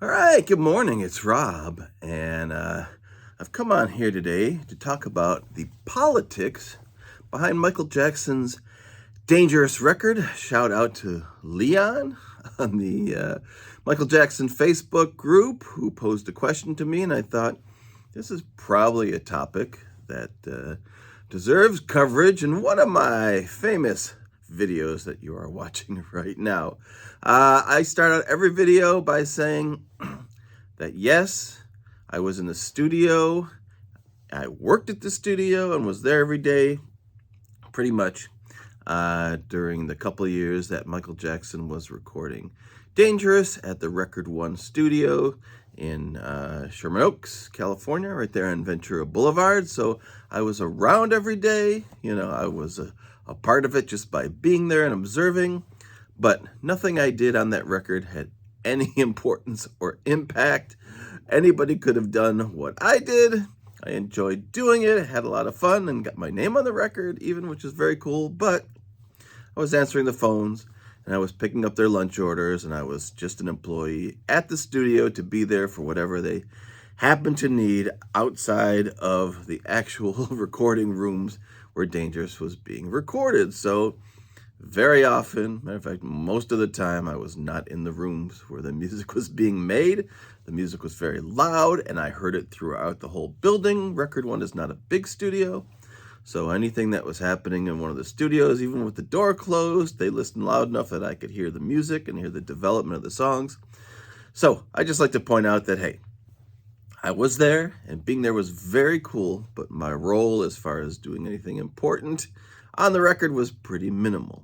All right, good morning. It's Rob, and I've come on here today to talk about the politics behind Michael Jackson's dangerous record. Shout out to Leon on the Michael Jackson Facebook group who posed a question to me, and I thought this is probably a topic that deserves coverage in one of my famous videos that you are watching right now. I start out every video by saying that yes, I was in the studio. I worked at the studio and was there every day, pretty much, during the couple of years that Michael Jackson was recording Dangerous at the Record One studio in Sherman Oaks, California, right there on Ventura Boulevard. So I was around every day. I was a part of it just by being there and observing. But nothing I did on that record had any importance or impact. Anybody could have done what I did. I enjoyed doing it, had a lot of fun, and got my name on the record even, which is very cool. But I was answering the phones, and I was picking up their lunch orders, and I was just an employee at the studio to be there for whatever they happened to need outside of the actual recording rooms where Dangerous was being recorded. So very often, matter of fact, most of the time, I was not in the rooms where the music was being made. The music was very loud, and I heard it throughout the whole building. Record One is not a big studio, so anything that was happening in one of the studios, even with the door closed, they listened loud enough that I could hear the music and hear the development of the songs. So I just like to point out that, hey, I was there, and being there was very cool, but my role as far as doing anything important on the record was pretty minimal.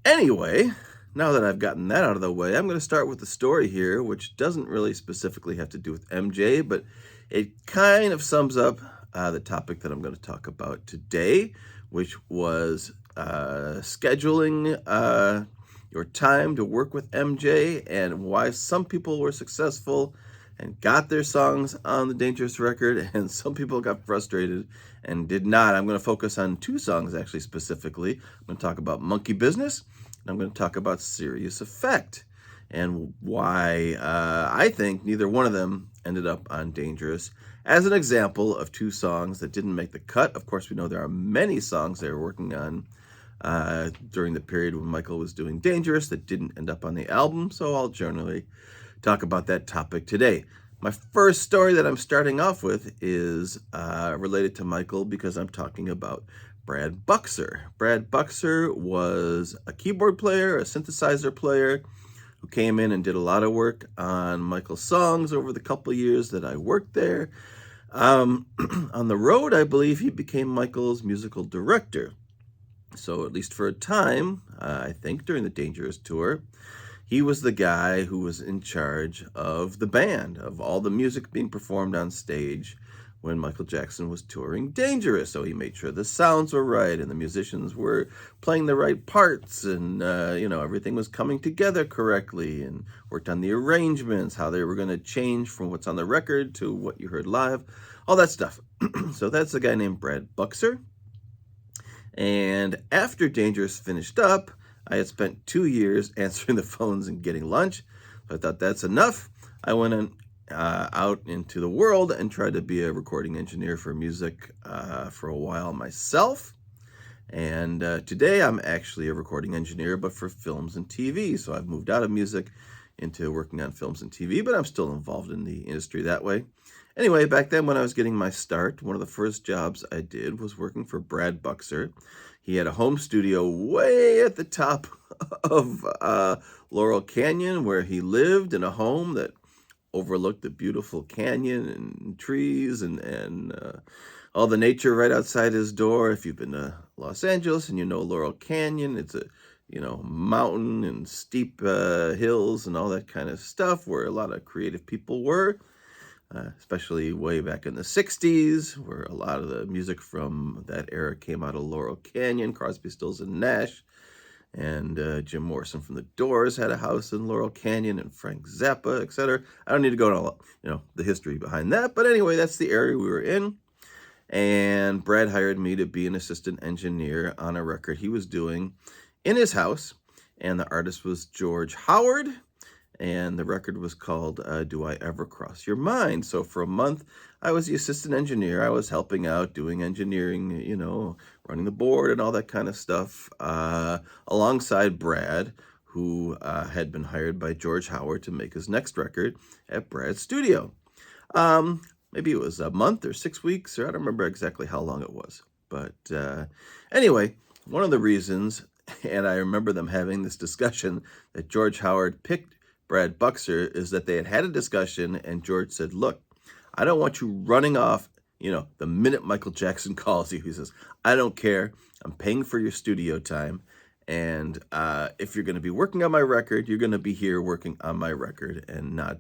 Anyway, now that I've gotten that out of the way, I'm going to start with the story here, which doesn't really specifically have to do with MJ, but it kind of sums up the topic that I'm going to talk about today, which was scheduling your time to work with MJ and why some people were successful and got their songs on the Dangerous record, and some people got frustrated and did not. I'm going to focus on two songs, actually, specifically. I'm going to talk about Monkey Business, and I'm going to talk about Serious Effect, and why I think neither one of them ended up on Dangerous, as an example of two songs that didn't make the cut. Of course, we know there are many songs they were working on during the period when Michael was doing Dangerous that didn't end up on the album, so I'll generally talk about that topic today. My first story that I'm starting off with is related to Michael because I'm talking about Brad Buxer. Brad Buxer was a keyboard player, a synthesizer player, who came in and did a lot of work on Michael's songs over the couple of years that I worked there. On the road, I believe he became Michael's musical director. So at least for a time, I think during the Dangerous tour, he was the guy who was in charge of the band, of all the music being performed on stage when Michael Jackson was touring Dangerous. So he made sure the sounds were right and the musicians were playing the right parts, and everything was coming together correctly, and worked on the arrangements, how they were going to change from what's on the record to what you heard live, all that stuff. So that's a guy named Brad Buxer. And after Dangerous finished up, I had spent 2 years answering the phones and getting lunch. So I thought that's enough. I went out into the world and tried to be a recording engineer for music for a while myself. And today I'm actually a recording engineer, but for films and TV. So I've moved out of music into working on films and TV, but I'm still involved in the industry that way. Anyway, back then when I was getting my start, one of the first jobs I did was working for Brad Buxer. He had a home studio way at the top of Laurel Canyon, where he lived in a home that overlooked the beautiful canyon and trees and all the nature right outside his door. If you've been to Los Angeles and you know Laurel Canyon, it's a mountain and steep hills and all that kind of stuff where a lot of creative people were. Especially way back in the 60s, where a lot of the music from that era came out of Laurel Canyon. Crosby, Stills, and Nash, and Jim Morrison from the Doors had a house in Laurel Canyon, and Frank Zappa, etc. I don't need to go into all, the history behind that, but anyway, that's the area we were in. And Brad hired me to be an assistant engineer on a record he was doing in his house, and the artist was George Howard. and the record was called Do I Ever Cross Your Mind? So for a month, I was the assistant engineer. I was helping out, doing engineering, running the board and all that kind of stuff, alongside Brad, who had been hired by George Howard to make his next record at Brad's studio. Maybe it was a month or 6 weeks, or I don't remember exactly how long it was. But anyway, one of the reasons, and I remember them having this discussion, that George Howard picked Brad Buxer is that they had had a discussion, and George said, look, I don't want you running off, the minute Michael Jackson calls you. He says, I don't care. I'm paying for your studio time. And if you're going to be working on my record, you're going to be here working on my record and not,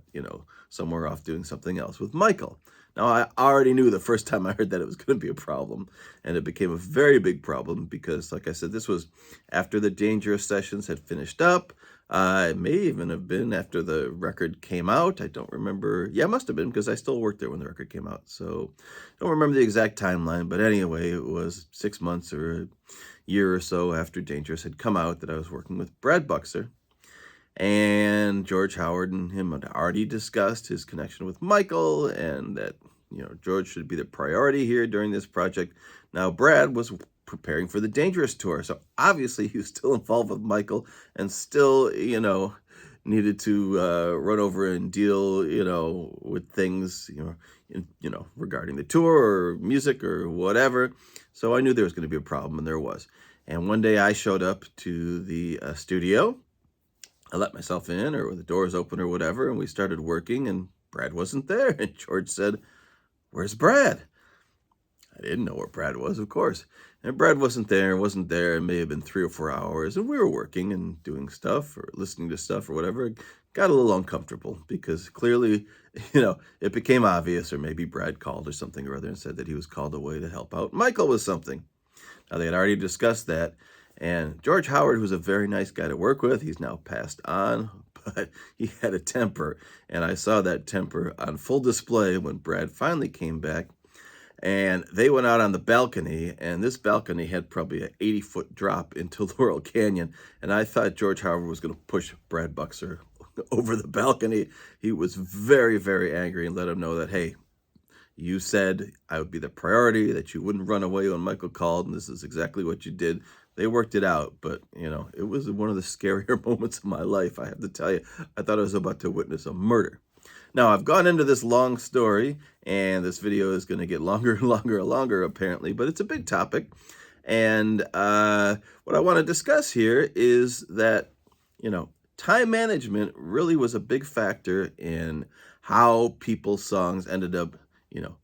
somewhere off doing something else with Michael. Now, I already knew the first time I heard that it was going to be a problem, and it became a very big problem because, like I said, this was after the Dangerous sessions had finished up. It may even have been after the record came out. I don't remember. Yeah, it must have been because I still worked there when the record came out. So I don't remember the exact timeline, but anyway, it was 6 months or a year or so after Dangerous had come out that I was working with Brad Buxer. And George Howard and him had already discussed his connection with Michael and that, George should be the priority here during this project. Now, Brad was preparing for the Dangerous tour. So obviously he was still involved with Michael and still, needed to run over and deal, with things, regarding the tour or music or whatever. So I knew there was going to be a problem, and there was. And one day I showed up to the studio. I let myself in, or the doors open or whatever, and we started working, and Brad wasn't there. And George said, where's Brad? I didn't know where Brad was, of course. And Brad wasn't there. It may have been 3 or 4 hours, and we were working and doing stuff or listening to stuff or whatever. It got a little uncomfortable because clearly, it became obvious, or maybe Brad called or something or other and said that he was called away to help out Michael with something. Now, they had already discussed that. And George Howard, who's a very nice guy to work with, he's now passed on, but he had a temper. And I saw that temper on full display when Brad finally came back. And they went out on the balcony, and this balcony had probably an 80-foot drop into Laurel Canyon. And I thought George Howard was going to push Brad Buxer over the balcony. He was very, very angry and let him know that, hey, you said I would be the priority, that you wouldn't run away when Michael called, and this is exactly what you did. They worked it out, but, it was one of the scarier moments of my life, I have to tell you. I thought I was about to witness a murder. Now, I've gone into this long story, and this video is going to get longer and longer and longer, apparently, but it's a big topic. And what I want to discuss here is that, time management really was a big factor in how people's songs ended up,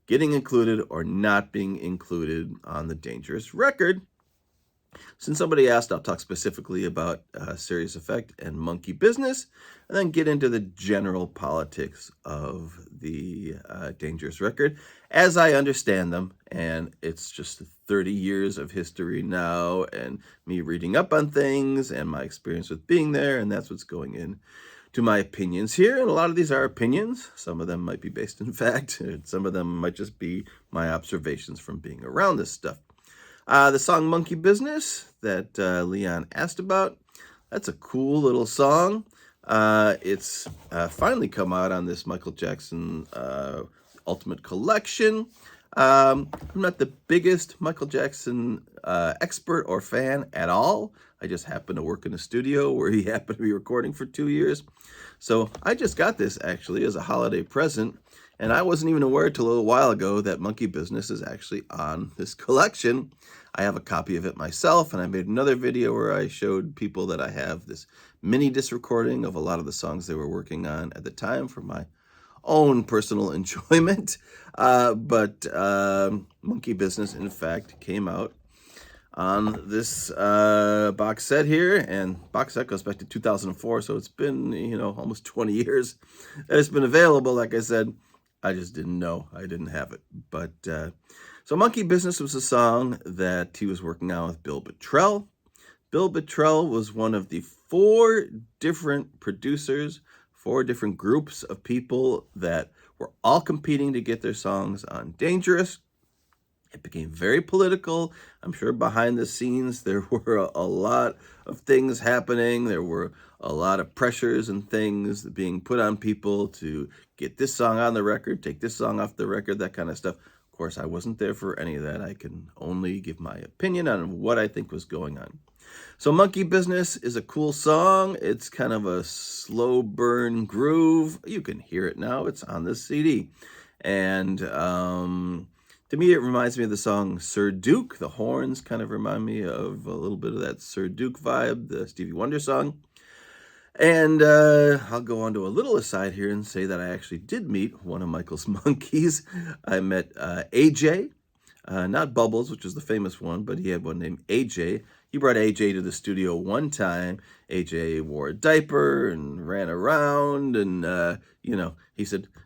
getting included or not being included on the Dangerous record. Since somebody asked, I'll talk specifically about Serious Effect and Monkey Business, and then get into the general politics of the Dangerous record as I understand them. And it's just 30 years of history now, and me reading up on things and my experience with being there, and that's what's going in to my opinions here. And a lot of these are opinions. Some of them might be based in fact, and some of them might just be my observations from being around this stuff. The song Monkey Business that Leon asked about, that's a cool little song. It's finally come out on this Michael Jackson Ultimate Collection. I'm not the biggest Michael Jackson expert or fan at all. I just happen to work in a studio where he happened to be recording for 2 years. So I just got this actually as a holiday present. And I wasn't even aware till a little while ago that Monkey Business is actually on this collection. I have a copy of it myself, and I made another video where I showed people that I have this mini disc recording of a lot of the songs they were working on at the time for my own personal enjoyment. But Monkey Business, in fact, came out on this box set here, and box set goes back to 2004, so it's been, almost 20 years that it's been available. Like I said, I just didn't know. I didn't have it. But so Monkey Business was a song that he was working on with Bill Bottrell. Bill Bottrell was one of the 4 different producers, 4 different groups of people that were all competing to get their songs on Dangerous. It became very political. I'm sure behind the scenes there were a lot of things happening. There were a lot of pressures and things being put on people to get this song on the record, take this song off the record, that kind of stuff. Of course, I wasn't there for any of that. I can only give my opinion on what I think was going on. So Monkey Business is a cool song. It's kind of a slow burn groove. You can hear it now. It's on this CD. And to me, it reminds me of the song Sir Duke. The horns kind of remind me of a little bit of that Sir Duke vibe, the Stevie Wonder song. And I'll go on to a little aside here and say that I actually did meet one of Michael's monkeys. I met AJ, not Bubbles, which is the famous one, but he had one named AJ. He brought AJ to the studio one time. AJ wore a diaper and ran around, and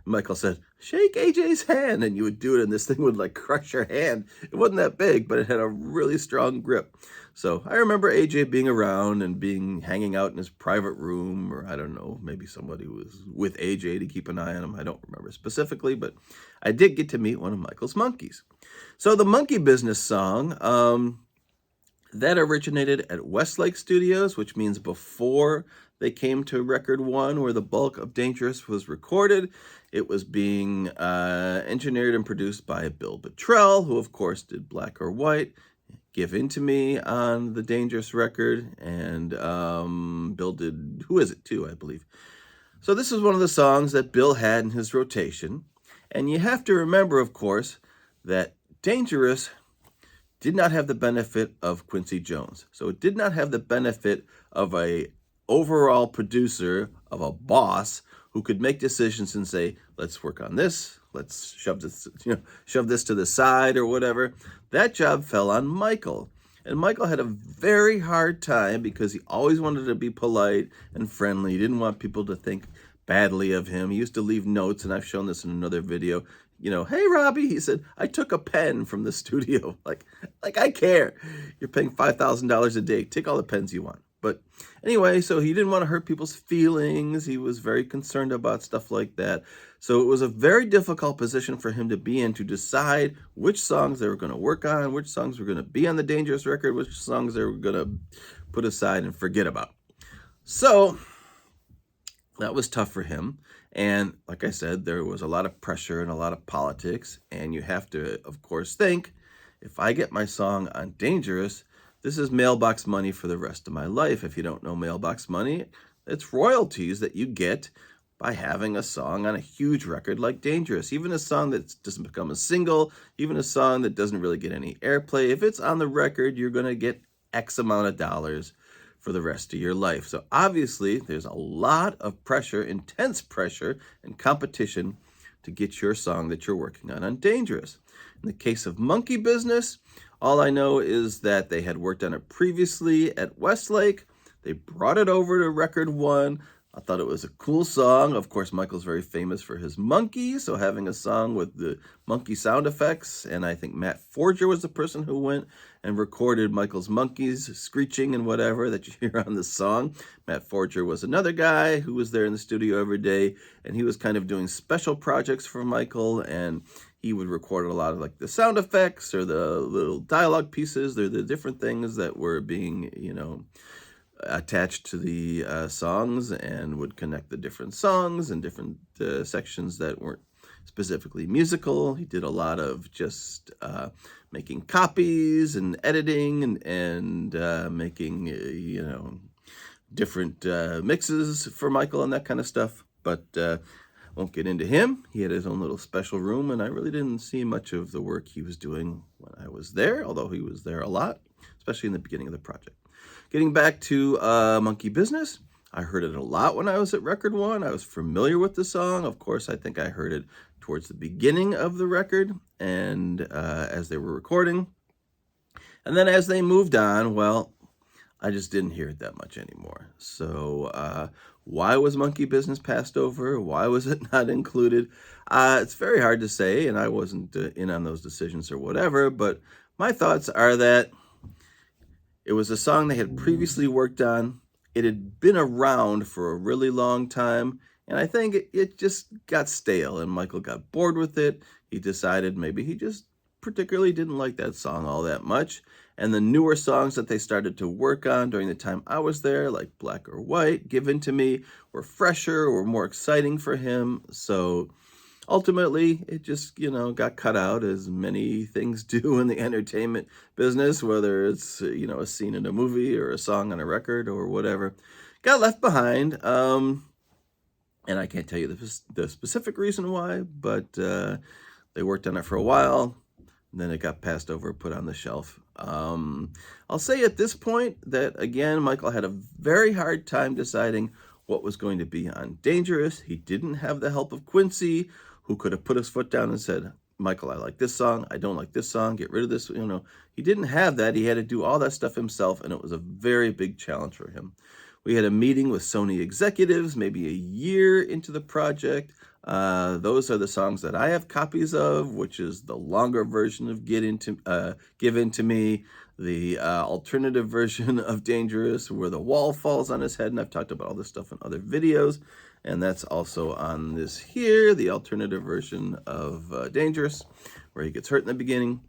Michael said, shake AJ's hand, and you would do it, and this thing would like crush your hand. It wasn't that big, but it had a really strong grip. So I remember AJ being around and hanging out in his private room, or I don't know, maybe somebody was with AJ to keep an eye on him. I don't remember specifically, but I did get to meet one of Michael's monkeys. So the Monkey Business song, that originated at Westlake Studios, which means before they came to Record One, where the bulk of Dangerous was recorded. It was being engineered and produced by Bill Bottrell, who of course did Black or White, Give In To Me on the Dangerous record, and Bill did Who Is It too, I believe. So this is one of the songs that Bill had in his rotation. And you have to remember, of course, that Dangerous did not have the benefit of Quincy Jones. So it did not have the benefit of a overall producer, of a boss who could make decisions and say, let's work on this, let's shove this to the side or whatever. That job fell on Michael. And Michael had a very hard time because he always wanted to be polite and friendly. He didn't want people to think badly of him. He used to leave notes, and I've shown this in another video. Hey, Robbie, he said, I took a pen from the studio. Like I care. You're paying $5,000 a day. Take all the pens you want. But anyway, so he didn't want to hurt people's feelings. He was very concerned about stuff like that. So it was a very difficult position for him to be in, to decide which songs they were going to work on, which songs were going to be on the Dangerous record, which songs they were going to put aside and forget about. So that was tough for him. And like I said, there was a lot of pressure and a lot of politics. And you have to, of course, think, if I get my song on Dangerous, this is mailbox money for the rest of my life. If you don't know mailbox money, it's royalties that you get by having a song on a huge record like Dangerous. Even a song that doesn't become a single, even a song that doesn't really get any airplay, if it's on the record, you're going to get X amount of dollars for the rest of your life. So obviously, there's a lot of pressure, intense pressure and competition to get your song that you're working on Dangerous. In the case of Monkey Business, all I know is that they had worked on it previously at Westlake. They brought it over to Record One. I thought it was a cool song. Of course, Michael's very famous for his monkey, so having a song with the monkey sound effects, and I think Matt Forger was the person who went and recorded Michael's monkeys screeching and whatever that you hear on the song. Matt Forger was another guy who was there in the studio every day, and he was kind of doing special projects for Michael, and he would record a lot of like the sound effects or the little dialogue pieces. They're the different things that were being, attached to the songs, and would connect the different songs and different sections that weren't specifically musical. He did a lot of just making copies and editing and making, different mixes for Michael and that kind of stuff. But won't get into him. He had his own little special room, and I really didn't see much of the work he was doing when I was there, although he was there a lot, especially in the beginning of the project. Getting back to Monkey Business, I heard it a lot when I was at Record One. I was familiar with the song. Of course, I think I heard it towards the beginning of the record and as they were recording. And then as they moved on, well, I just didn't hear it that much anymore. So why was Monkey Business passed over? Why was it not included? It's very hard to say, and I wasn't in on those decisions or whatever, but my thoughts are that it was a song they had previously worked on. It had been around for a really long time, and I think it just got stale, and Michael got bored with it. He decided maybe he just particularly didn't like that song all that much. And the newer songs that they started to work on during the time I was there, like Black or White, Given to Me, were fresher, were more exciting for him. So ultimately, it just, got cut out, as many things do in the entertainment business, whether it's, a scene in a movie or a song on a record or whatever. Got left behind. And I can't tell you the specific reason why, but they worked on it for a while. Then it got passed over, put on the shelf. I'll say at this point that, again, Michael had a very hard time deciding what was going to be on Dangerous. He didn't have the help of Quincy, who could have put his foot down and said, Michael, I like this song. I don't like this song. Get rid of this. He didn't have that. He had to do all that stuff himself, and it was a very big challenge for him. We had a meeting with Sony executives maybe a year into the project. Those are the songs that I have copies of, which is the longer version of Give In To Me, the alternative version of Dangerous, where the wall falls on his head, and I've talked about all this stuff in other videos, and that's also on this here, the alternative version of Dangerous, where he gets hurt in the beginning.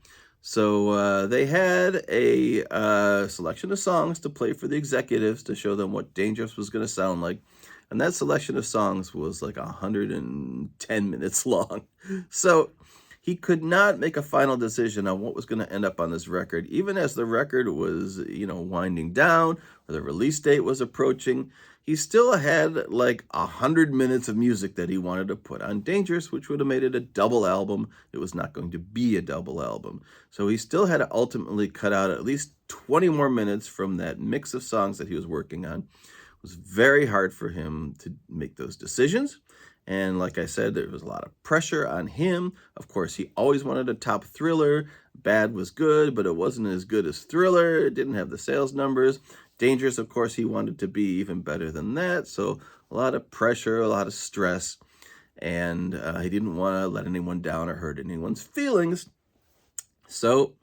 So they had a selection of songs to play for the executives to show them what Dangerous was going to sound like. And that selection of songs was like 110 minutes long. So he could not make a final decision on what was going to end up on this record, even as the record was, winding down, or the release date was approaching. He still had like 100 minutes of music that he wanted to put on Dangerous, which would have made it a double album. It was not going to be a double album. So he still had to ultimately cut out at least 20 more minutes from that mix of songs that he was working on. It was very hard for him to make those decisions. And like I said, there was a lot of pressure on him. Of course, he always wanted a top Thriller. Bad was good, but it wasn't as good as Thriller. It didn't have the sales numbers. Dangerous, of course, he wanted to be even better than that. So a lot of pressure, a lot of stress. And he didn't want to let anyone down or hurt anyone's feelings. So,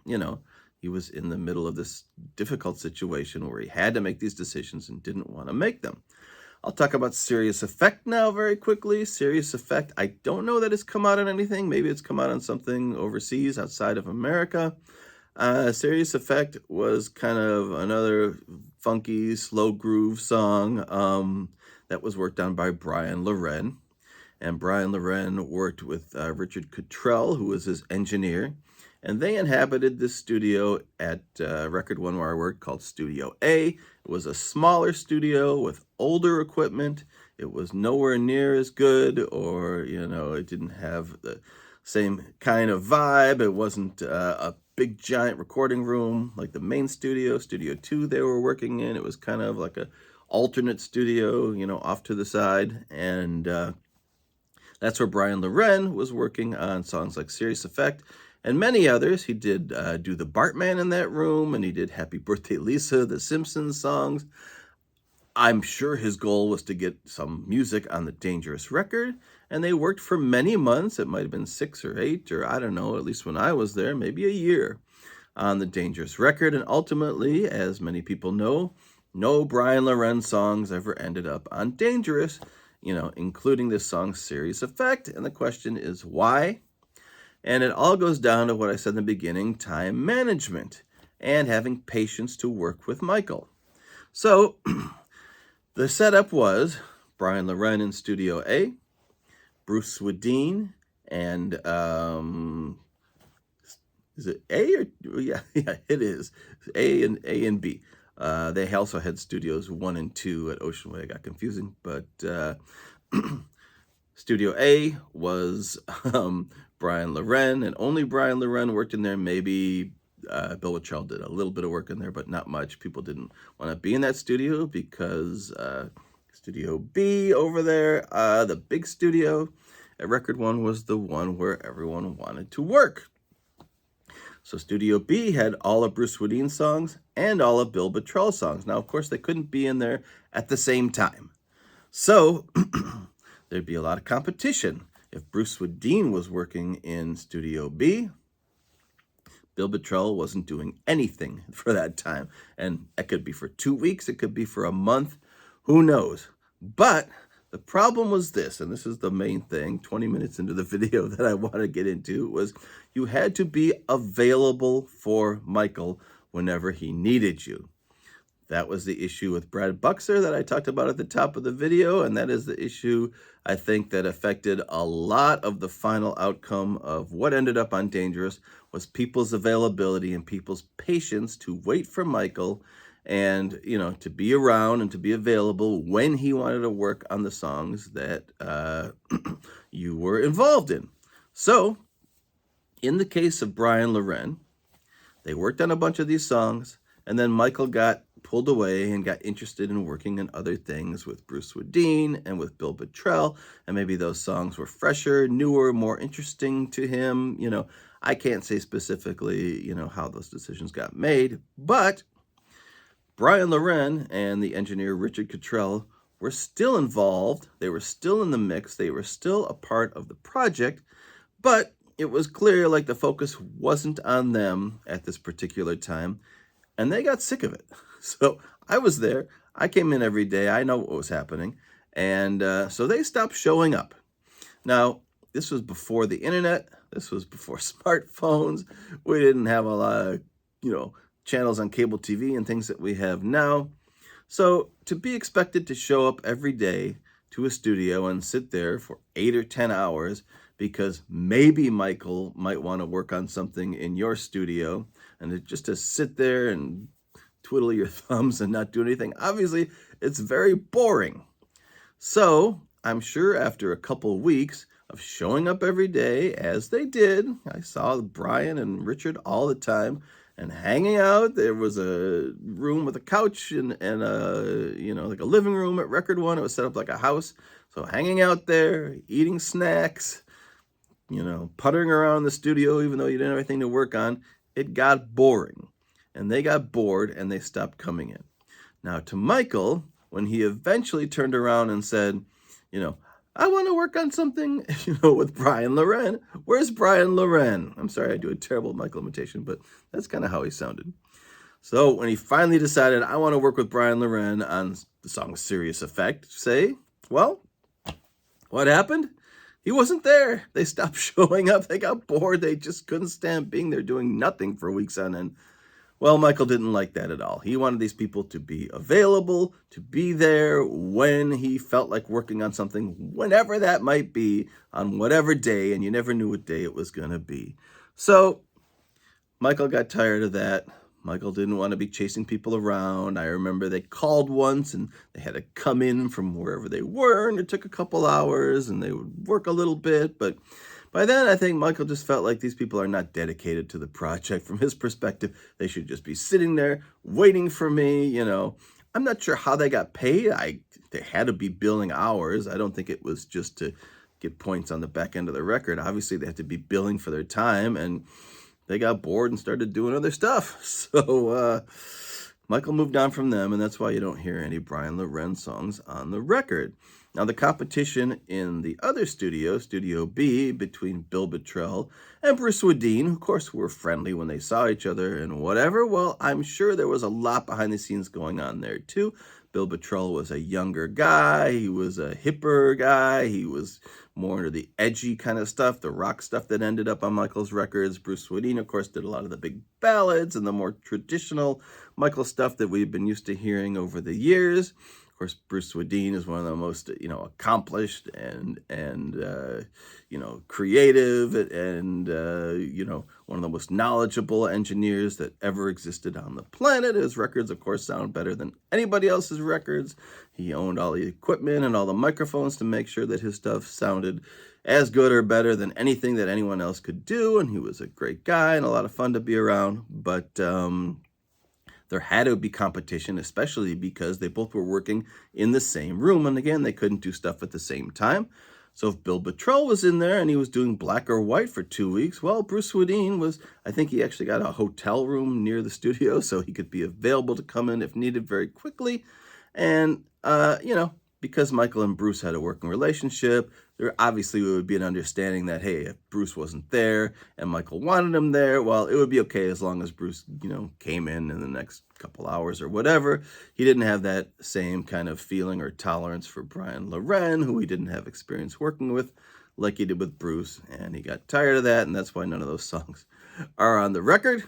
he was in the middle of this difficult situation where he had to make these decisions and didn't want to make them. I'll talk about Serious Effect now very quickly. Serious Effect, I don't know that it's come out on anything. Maybe it's come out on something overseas outside of America. Serious Effect was kind of another funky, slow groove song that was worked on by Brian Loren. And Brian Loren worked with Richard Cottrell, who was his engineer. And they inhabited this studio at Record One where I worked, called Studio A. It was a smaller studio with older equipment. It was nowhere near as good, or, it didn't have the same kind of vibe. It wasn't a big, giant recording room like the main studio, Studio 2 they were working in. It was kind of like a alternate studio, off to the side. And that's where Brian Loren was working on songs like Serious Effect and many others. He did do the Bartman in that room, and he did Happy Birthday Lisa, the Simpsons songs. I'm sure his goal was to get some music on the Dangerous record, and they worked for many months. It might have been 6 or 8, or I don't know, at least when I was there, maybe a year on the Dangerous record. And ultimately, as many people know, no Brian Loren songs ever ended up on Dangerous, including this song Serious Effect. And the question is why? And it all goes down to what I said in the beginning, time management and having patience to work with Michael. So the setup was Brian Loren in Studio A, Bruce Swedien, and is it A or yeah, it is A and B. They also had studios 1 and 2 at Ocean Way. I got confusing, but Studio A was Brian Loren, and only Brian Loren worked in there. Maybe Bill Wittrell did a little bit of work in there, but not much. People didn't want to be in that studio because Studio B over there, the big studio at Record One, was the one where everyone wanted to work. So Studio B had all of Bruce Swedien songs and all of Bill Wittrell songs. Now, of course, they couldn't be in there at the same time. So there'd be a lot of competition. If Bruce Swedien was working in Studio B, Bill Wittrell wasn't doing anything for that time. And it could be for 2 weeks. It could be for a month. Who knows? But The problem was this, and this is the main thing, 20 minutes into the video that I want to get into, was you had to be available for Michael whenever he needed you. That was the issue with Brad Buxer that I talked about at the top of the video, and that is the issue, I think, that affected a lot of the final outcome of what ended up on Dangerous, was people's availability and people's patience to wait for Michael and, to be around and to be available when he wanted to work on the songs that you were involved in. So, in the case of Brian Loren, they worked on a bunch of these songs, and then Michael got pulled away and got interested in working on other things with Bruce Swedien and with Bill Bottrell, and maybe those songs were fresher, newer, more interesting to him. I can't say specifically, how those decisions got made, but Brian Loren and the engineer Richard Cottrell were still involved. They were still in the mix. They were still a part of the project, but it was clear like the focus wasn't on them at this particular time, and they got sick of it. So I was there. I came in every day. I know what was happening. And so they stopped showing up. Now, this was before the internet. This was before smartphones. We didn't have a lot of, channels on cable TV and things that we have now. So to be expected to show up every day to a studio and sit there for 8 or 10 hours because maybe Michael might want to work on something in your studio, and just to sit there and twiddle your thumbs and not do anything, obviously it's very boring. So I'm sure after a couple weeks of showing up every day, as they did, I saw Brian and Richard all the time and hanging out. There was a room with a couch and a, like a living room at Record One. It was set up like a house. So hanging out there, eating snacks, puttering around the studio, even though you didn't have anything to work on, it got boring. And they got bored and they stopped coming in. Now to Michael, when he eventually turned around and said, I want to work on something, with Brian Loren. Where's Brian Loren? I'm sorry, I do a terrible Michael imitation, but that's kind of how he sounded. So when he finally decided, I want to work with Brian Loren on the song Serious Effect, well, what happened? He wasn't there. They stopped showing up. They got bored. They just couldn't stand being there doing nothing for weeks on end. Well, Michael didn't like that at all. He wanted these people to be available, to be there when he felt like working on something, whenever that might be, on whatever day, and you never knew what day it was going to be. So Michael got tired of that. Michael didn't want to be chasing people around. I remember they called once and they had to come in from wherever they were, and it took a couple hours and they would work a little bit, but by then, I think Michael just felt like these people are not dedicated to the project. From his perspective, they should just be sitting there waiting for me. I'm not sure how they got paid. They had to be billing hours. I don't think it was just to get points on the back end of the record. Obviously, they had to be billing for their time, and they got bored and started doing other stuff. So Michael moved on from them, and that's why you don't hear any Brian Loren songs on the record. Now, the competition in the other studio, Studio B, between Bill Bottrell and Bruce Swedien, of course, were friendly when they saw each other and whatever. Well, I'm sure there was a lot behind the scenes going on there, too. Bill Bottrell was a younger guy. He was a hipper guy. He was more into the edgy kind of stuff, the rock stuff that ended up on Michael's records. Bruce Swedien, of course, did a lot of the big ballads and the more traditional Michael stuff that we've been used to hearing over the years. Of course, Bruce Swedien is one of the most, accomplished and creative and, one of the most knowledgeable engineers that ever existed on the planet. His records, of course, sound better than anybody else's records. He owned all the equipment and all the microphones to make sure that his stuff sounded as good or better than anything that anyone else could do. And he was a great guy and a lot of fun to be around. But there had to be competition, especially because they both were working in the same room. And again, they couldn't do stuff at the same time. So if Bill Bottrell was in there and he was doing Black or White for 2 weeks, well, Bruce Swedien was, I think he actually got a hotel room near the studio so he could be available to come in if needed very quickly. And, because Michael and Bruce had a working relationship, there obviously would be an understanding that, hey, if Bruce wasn't there and Michael wanted him there, well, it would be okay as long as Bruce, came in the next couple hours or whatever. He didn't have that same kind of feeling or tolerance for Brian Loren, who he didn't have experience working with like he did with Bruce, and he got tired of that, and that's why none of those songs are on the record.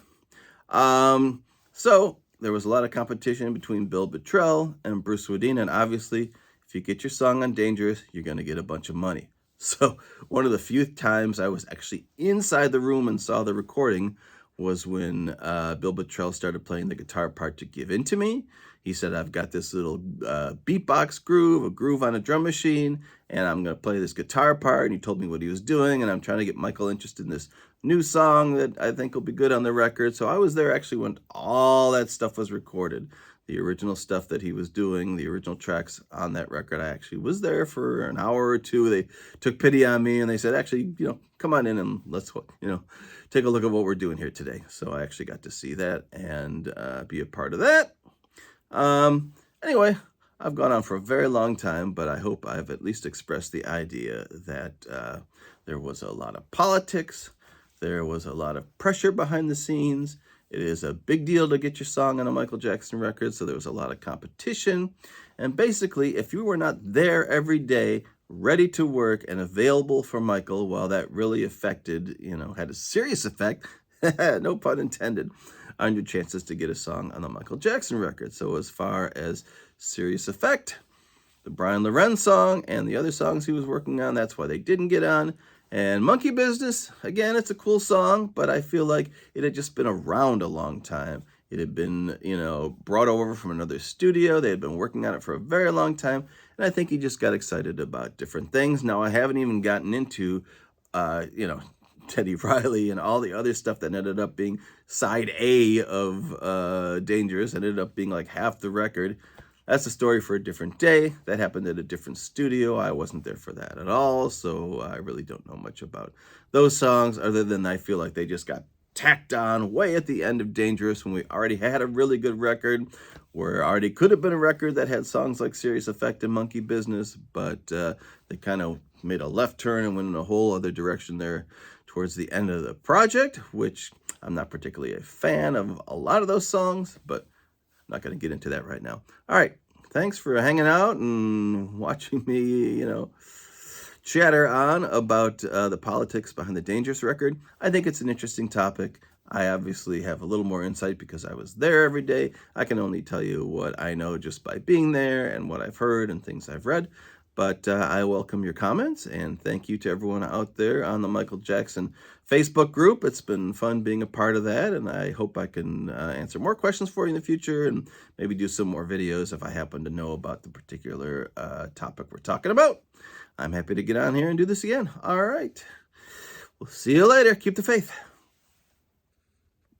So there was a lot of competition between Bill Bottrell and Bruce Swedien, and obviously, if you get your song on Dangerous, you're going to get a bunch of money. So one of the few times I was actually inside the room and saw the recording was when Bill Bottrell started playing the guitar part to Give In To Me. He said, I've got this little beatbox groove, a groove on a drum machine, and I'm going to play this guitar part. And he told me what he was doing, and I'm trying to get Michael interested in this new song that I think will be good on the record. So I was there actually when all that stuff was recorded. The original stuff that he was doing, the original tracks on that record, I actually was there for an hour or two. They took pity on me and they said, actually, come on in and let's, take a look at what we're doing here today. So I actually got to see that and be a part of that. Anyway, I've gone on for a very long time, but I hope I've at least expressed the idea that there was a lot of politics. There was a lot of pressure behind the scenes. It is a big deal to get your song on a Michael Jackson record, so there was a lot of competition. And basically, if you were not there every day, ready to work and available for Michael, well, that really affected, had a serious effect, no pun intended, on your chances to get a song on the Michael Jackson record. So as far as serious effect, the Brian Loren song and the other songs he was working on, that's why they didn't get on. And Monkey Business, again, it's a cool song, but I feel like it had just been around a long time. It had been, brought over from another studio. They had been working on it for a very long time. And I think he just got excited about different things. Now, I haven't even gotten into, Teddy Riley and all the other stuff that ended up being side A of Dangerous, ended up being like half the record. That's a story for a different day. That happened at a different studio. I wasn't there for that at all, so I really don't know much about those songs other than I feel like they just got tacked on way at the end of Dangerous when we already had a really good record, where already could have been a record that had songs like Serious Effect and Monkey Business, but they kind of made a left turn and went in a whole other direction there towards the end of the project, which I'm not particularly a fan of a lot of those songs, but I'm not going to get into that right now. All right. Thanks for hanging out and watching me, chatter on about the politics behind the Dangerous record. I think it's an interesting topic. I obviously have a little more insight because I was there every day. I can only tell you what I know just by being there and what I've heard and things I've read. But I welcome your comments, and thank you to everyone out there on the Michael Jackson Facebook group. It's been fun being a part of that, and I hope I can answer more questions for you in the future and maybe do some more videos if I happen to know about the particular topic we're talking about. I'm happy to get on here and do this again. All right. We'll see you later. Keep the faith.